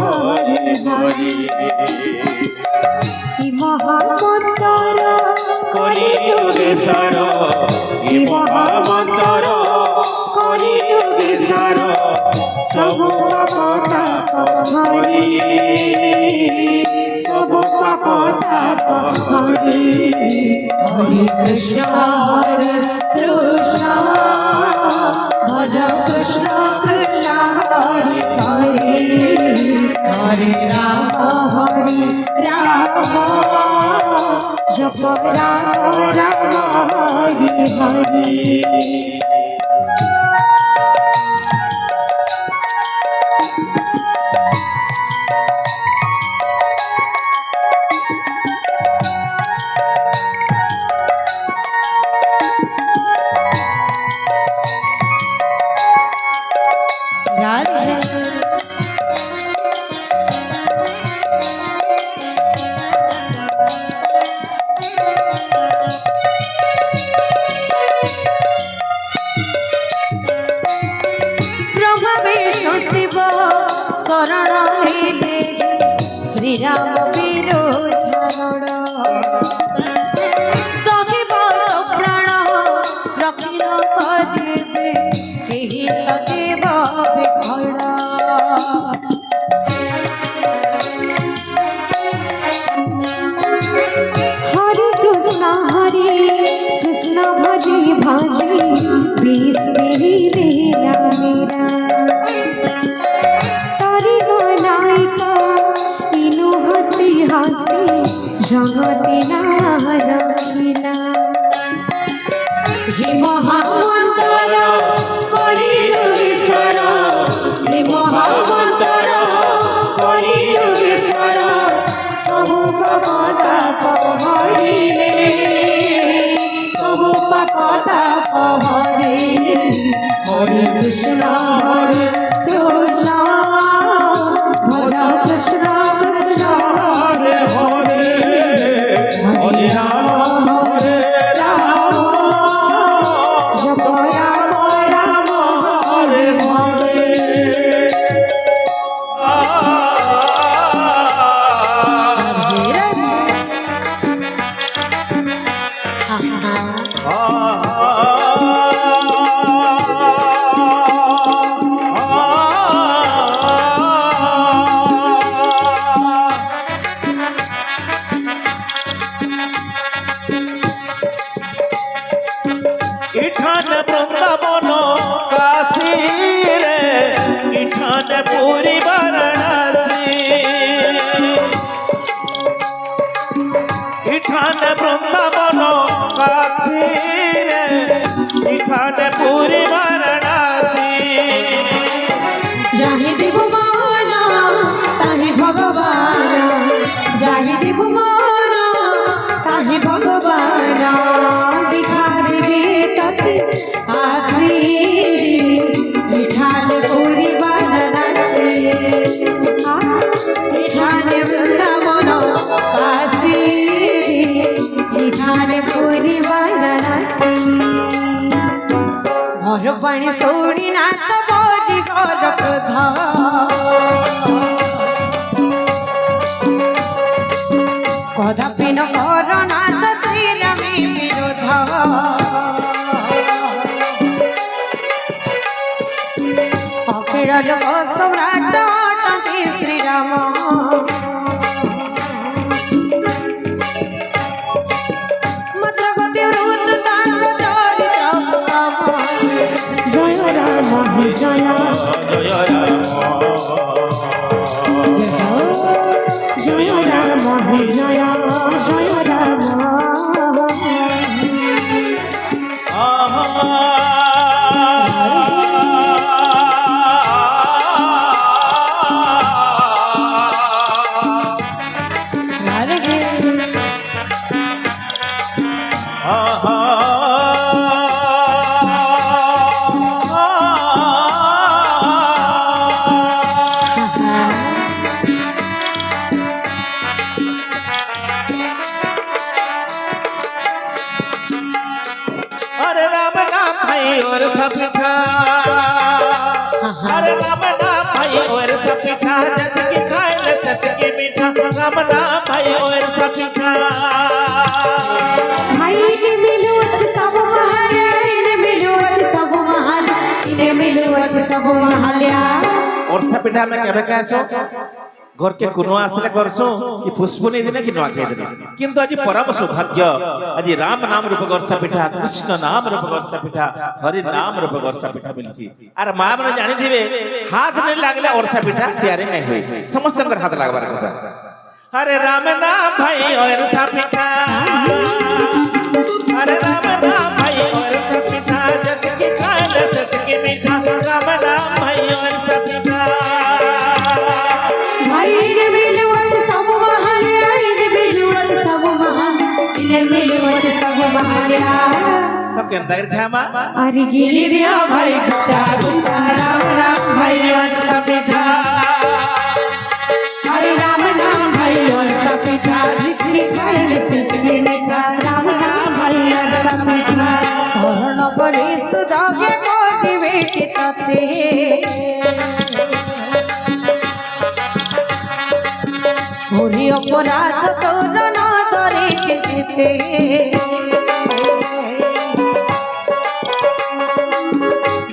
হরে হরে কি মহামন্তর কলি যুগে সার কি মহামন্তর কলি যুগে সার সবু পাপতা হরে সবু পাপতা হরে হরে কৃষ্ণ হরে কৃষ্ণ ভজ কৃষ্ণ কৃষ্ণ হরে হরে হরে রাম জপ রাম রাম হরে হরে शरण ले श्री राम विरोधरण तहि प्राण रक्षण करिबे केहि तदेव विफल हरे कृष्ण भजे भजे बीस मेरा मेरा जगते ना रखिला हे महामंतर कली जोगेश्वर हे महामंतर कली जोगेश्वर सबु पापता हरिले सबु पापता हरे हरे कृष्ण हरे कृष्ण भज कृष्ण कृष्ण हरे हरे हरे राम जप राम राम हरे हरे इठान वृंदावन काशी रे इठान पूरी वाराणसी इठान वृंदावन काशी रे इठान पूरी वाराणसी जाहि देव माना ताहि भगवान जाहि देव माना ताहि भगवान दिखारे दे तति आश्री इठान पूरी वाराणसी इठान वृंदावन काशी इठान पूरी वाराणसी मोर पाणी सोनी नाथ बोली घर क्रोध कदापि न कर नाथ श्रीरामे विरोध अखिल लोक सम्राट अटन्ति श्रीराम मत्र गति वृत्त तांग चरित्र जय राम जय जय राम जय जय राम वर्षा पिठा में केबे खाएसो घर के कुनो आसले करसो कि पुष्पनी दिन कि नुआ खाई दिन किंतु आज परम सौभाग्य आज राम नाम रूप वर्षा पिठा कृष्ण नाम रूप वर्षा पिठा हरि नाम रूप वर्षा पिठा मिलची आर मां माने जानि थिबे हाथ नहीं लागले वर्षा पिठा तैयारी नहीं होई समस्त कर हाथ लागबार কথা अरे राम नाम भाई वर्षा पिठा अरे राम नाम भाई वर्षा पिठा जग की खाल सत की मीठा राम नाम भाई वर्षा पिठा भाईने मिलवस सब महाल्या इने मिलवस सब महाल्या इने मिलवस सब महाल्या तो केंता कर छामा अरे गिली दिया भाई गुटा गुटा राम राम भाई वर्षा पिठा अरे राम नाम भाई वर्षा पिठा जितनी खाइले सितनी मीठा राम नाम भाई वर्षा पिठा शरण करे सुदागे कोटि बेटी तते हरि अपराध तोर नदरे केते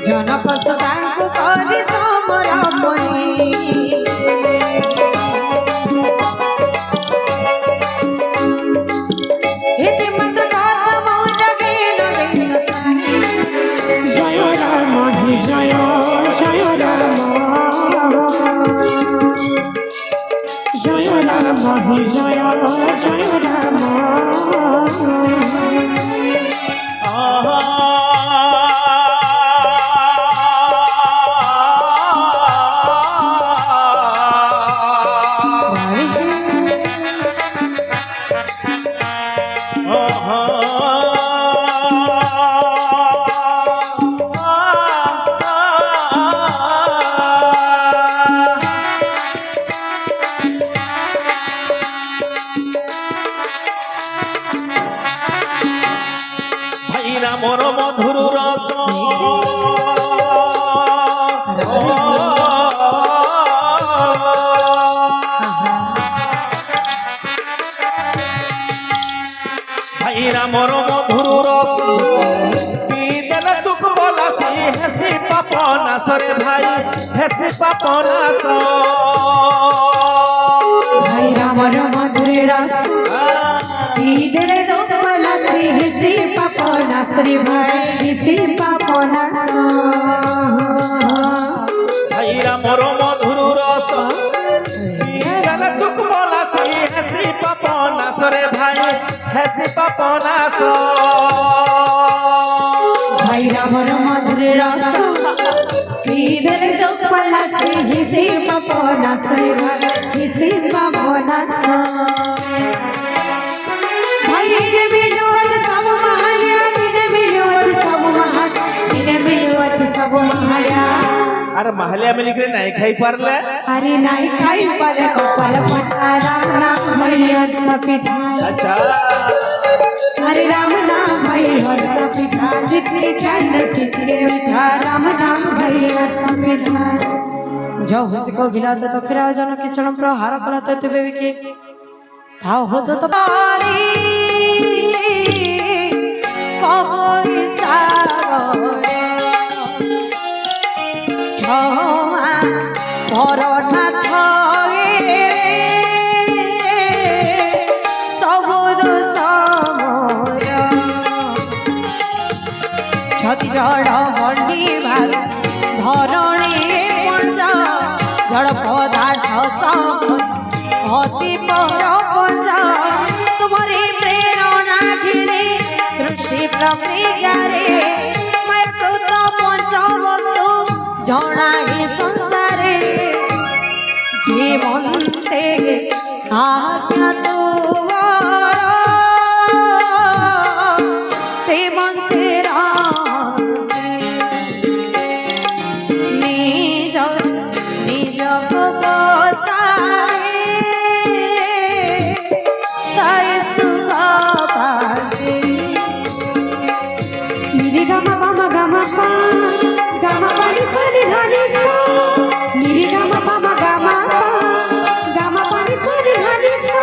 जनक सदाଙ୍କୁ କରି ସମରମଣି हेते मत गात मौज गेन गेन सानी जय राम जय जय राम जय राम जय जय राम मोर मधुर रस भाईरा मोर मधुर रस पीदल दुख बोला हेसी पापना सरे भाई हेसी पापना सो भाईरा मोर मधुर रस पीदल दुख बोला हेसी पापना सरे भाई हेसी पापना सो भाईरा मोर मधुर रस पीदल दुख बोला हेसी पापना सरे भाई हेसी पापना सो भाईरा मोर मधुर रस पीदल दुख बोला हेसी पापना सरे भाई हेसी पापना सो भाईने मिलवस सब महाल्या इने मिलवस सब महाल्या इने मिलवस सब महाल्या अरे महलिया में लिख रहे नहीं खाई पारले अरे नहीं खाई पाले कपाल पटा राम नाम भैया सपिता अच्छा अरे राम नाम भैया सपिता जितनी ठंड सितने मीठा राम नाम भैया सपिता जो उसको गिलाते तो फिर आज जन किचन पर हार कलाते तो बेबी के थाव हो तो बारी कोई सारे क्षमा परोठा थगे सबुद समय क्षति जड़ हंडी भाग धरणी पंच जड़ पदार्थ अति पर पंच तुम्हारी प्रेरणा घिणे सृष्टि प्रक्रिया मैं कृत पंच वस्तु जनाई संसारे जीवन्ते आज्ञा तुमार तेमन्ते निज निज बसाए ताई सुख पासे निरे गमा गमा गमा गमा पानी सोनी धनी सो निरे गमा गमा गमा गमा पानी सोनी धनी सो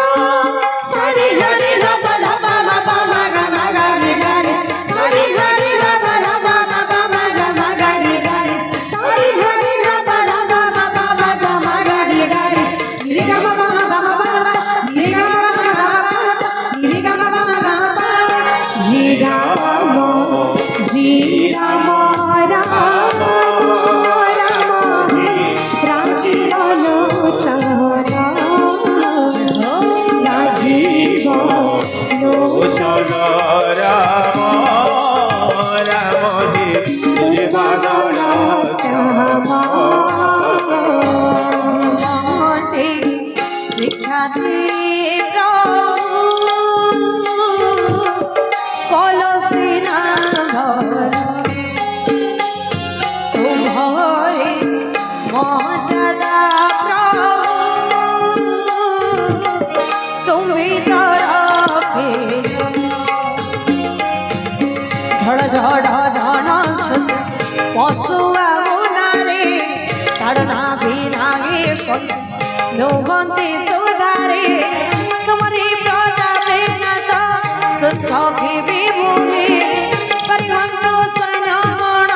বিনাগে লোভন্তে সুধারে তোমারে প্রতাপে না তো সুসখে বিভুলে পরিহন্ত সৈন্যগণ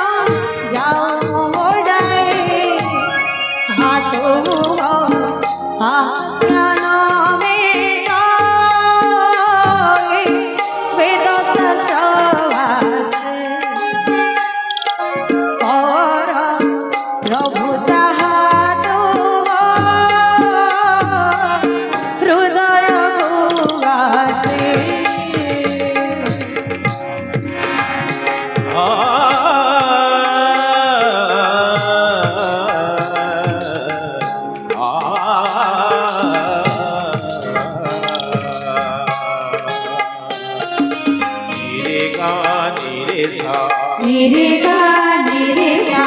যাও মোড়ায় হাত আজ্ঞান বেদ সবাসে প্রভু যাহা হৃদয় গুবাসে নিরে গা নিরে সা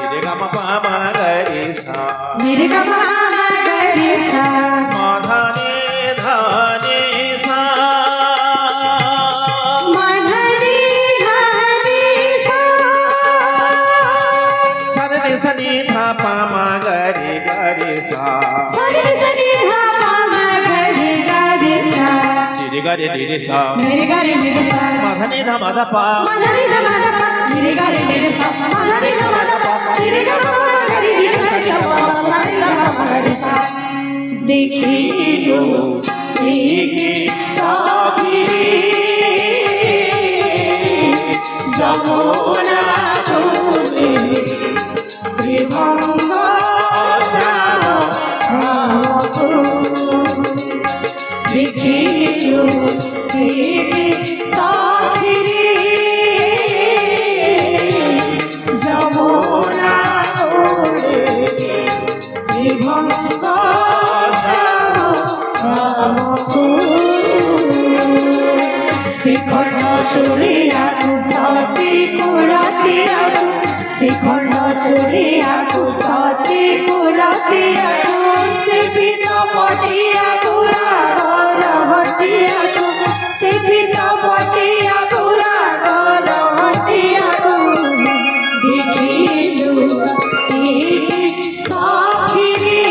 নিরে গা মা পা মা গা রে সা নিরে গা মা মা গা রে সা মা ধা নে সা মা ধা রে সা সা রে সা নি ধা পা মা গা রে সা সা রে সা নি ধা পা মা গা রে সা নিরে গা রে সা নিরে গা রে সা মা ধা নি ধা মা ধা পা মা ধা নি ধা মা ধা পা নিরে গা রে সা মা ধা নি ধা মা ধা পা নিরে গা মা মা গা রে সা সা রে গা মা গা রে সা দেখিলো দেখি সখিরে যমুনা চলে বিভঙ্গ শ্যাম দেখিলো দেখি সখিরে যমুনা চলে বিভঙ্গ শিখণ্ড চুড়িয়াকু সতী কুলকিয়াকু শিখণ্ড চুড়িয়াকু সতী কুলকিয়াকু শিপিত পটিয়াকু রাগল হটিয়াকু শিপিত পটিয়াকু রাগল হটিয়াকু দেখিলু সখিরে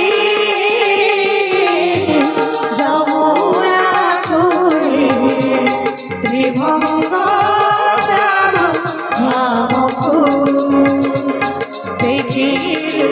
যমুনা কুলে ত্রিভঙ্গ শ্যাম ধামকু দেখিলু